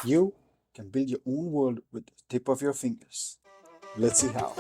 You can build your own world with the tip of your fingers. Let's see how.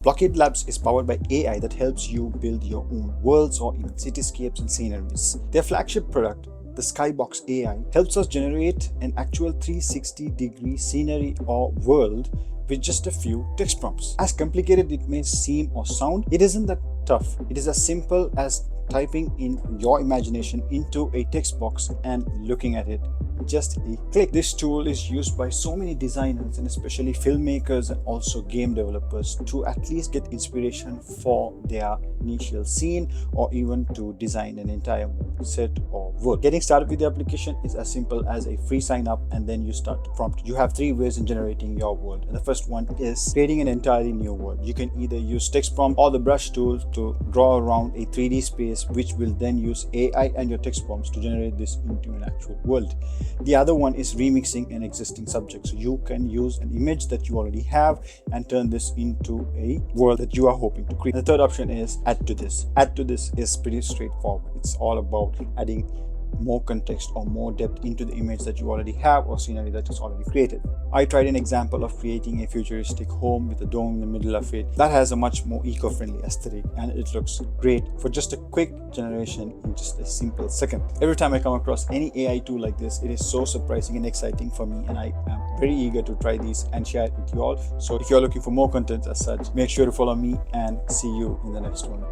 Blockade Labs is powered by AI that helps you build your own worlds or even cityscapes and sceneries. Their flagship product, the Skybox AI, helps us generate an actual 360-degree scenery or world with just a few text prompts. As complicated it may seem or sound, it isn't that tough. It is as simple as typing in your imagination into a text box and looking at it just a click. This tool is used by so many designers and especially filmmakers and also game developers to at least get inspiration for their initial scene or even to design an entire set or world. Getting started with the application is as simple as a free sign up and then you start to prompt. You have three ways in generating your world, and the first one is creating an entirely new world. You can either use text prompt or the brush tool to draw around a 3D space, which will then use AI and your text prompts to generate this into an actual world. The other one is remixing an existing subject. So you can use an image that you already have and turn this into a world that you are hoping to create. The third option is add to this. Add to this is pretty straightforward. It's all about adding more context or more depth into the image that you already have or scenery that is already created. I tried an example of creating a futuristic home with a dome in the middle of it. That has a much more eco-friendly aesthetic and it looks great for just a quick generation in just a simple second. Every time I come across any AI tool like this, it is so surprising and exciting for me, and I am very eager to try these and share it with you all. So if you're looking for more content as such, make sure to follow me and see you in the next one.